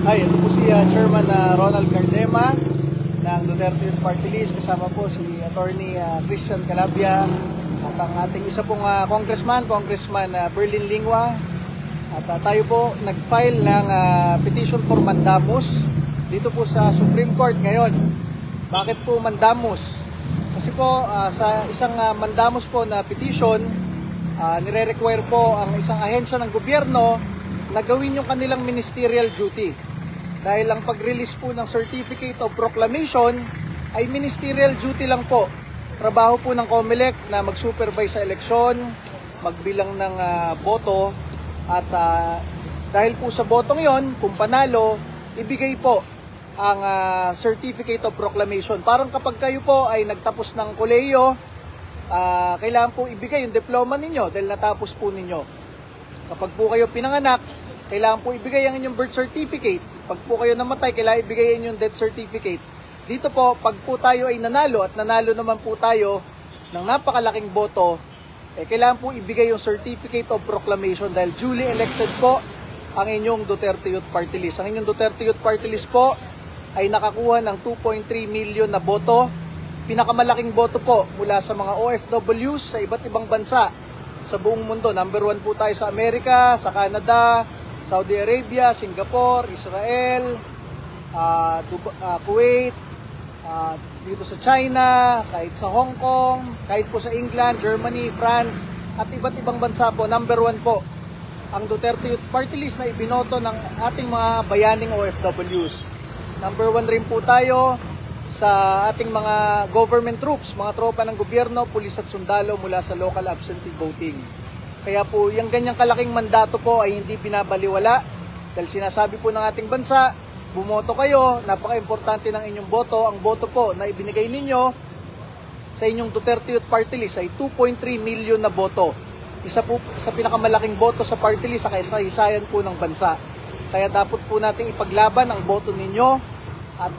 Ay, ito po si Chairman Ronald Cardema ng Duterte Youth Party List. Kasama po si Attorney Christian Calabia at ang ating isa pong Congressman Berlin Lingwa. At tayo po nag-file ng petition for mandamus dito po sa Supreme Court ngayon. Bakit po mandamus? Kasi po sa isang mandamus po na petition, nire-require po ang isang ahensya ng gobyerno na gawin yung kanilang ministerial duty. Dahil ang pag-release po ng Certificate of Proclamation ay ministerial duty lang po. Trabaho po ng COMELEC na mag-supervise sa eleksyon, magbilang ng boto, at dahil po sa botong yon, kung panalo, ibigay po ang Certificate of Proclamation. Parang kapag kayo po ay nagtapos ng kolehiyo, kailangan po ibigay yung diploma ninyo dahil natapos po ninyo. Kapag po kayo pinanganak, kailangan po ibigay ang inyong birth certificate. Pag po kayo namatay, kailangan ibigay ang inyong death certificate. Dito po, pag po tayo ay nanalo at nanalo naman po tayo ng napakalaking boto, kailangan po ibigay yung Certificate of Proclamation dahil duly elected po ang inyong Duterte Youth Party List. Ang inyong Duterte Youth Party List po ay nakakuha ng 2.3 million na boto. Pinakamalaking boto po mula sa mga OFWs sa iba't ibang bansa sa buong mundo. Number 1 po tayo sa Amerika, sa Canada, Saudi Arabia, Singapore, Israel, Kuwait, dito sa China, kahit sa Hong Kong, kahit po sa England, Germany, France, at iba't ibang bansa po. Number 1 po ang Duterte Youth Party List na ibinoto ng ating mga bayaning OFWs. Number 1 rin po tayo sa ating mga government troops, mga tropa ng gobyerno, pulis at sundalo mula sa local absentee voting. Kaya po, yung ganyang kalaking mandato po ay hindi binabaliwala dahil sinasabi po ng ating bansa, bumoto kayo, napaka-importante ng inyong boto. Ang boto po na ibinigay ninyo sa inyong Duterte Youth Party List ay 2.3 million na boto. Isa po sa pinakamalaking boto sa party list sa kasaysayan po ng bansa. Kaya dapat po natin ipaglaban ang boto ninyo at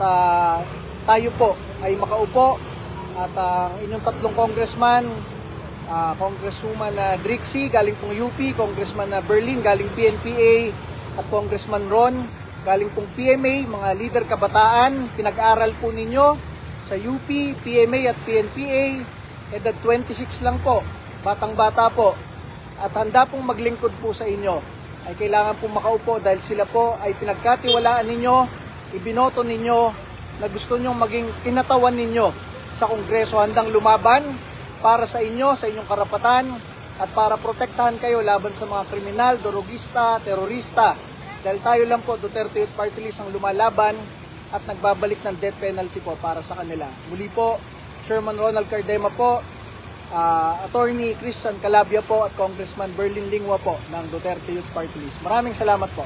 tayo po ay makaupo at ang inyong tatlong congressman, Congresswoman Drixie galing pong UP, Congressman Berlin galing PNPA at Congressman Ron galing pong PMA, mga leader kabataan, pinag-aral po ninyo sa UP, PMA at PNPA, edad 26 lang po, batang-bata po, at handa pong maglingkod po sa inyo. Ay kailangan pong makaupo dahil sila po ay pinagkatiwalaan ninyo, ibinoto ninyo na gusto nyong maging kinatawan ninyo sa Kongreso, handang lumaban para sa inyo, sa inyong karapatan at para protektahan kayo laban sa mga kriminal, dorogista, terorista. Dahil tayo lang po, Duterte Youth Party List, ang lumalaban at nagbabalik ng death penalty po para sa kanila. Muli po, Chairman Ronald Cardema po, Attorney Christian Calabia po at Congressman Berlin Lingwa po ng Duterte Youth Party List. Maraming salamat po.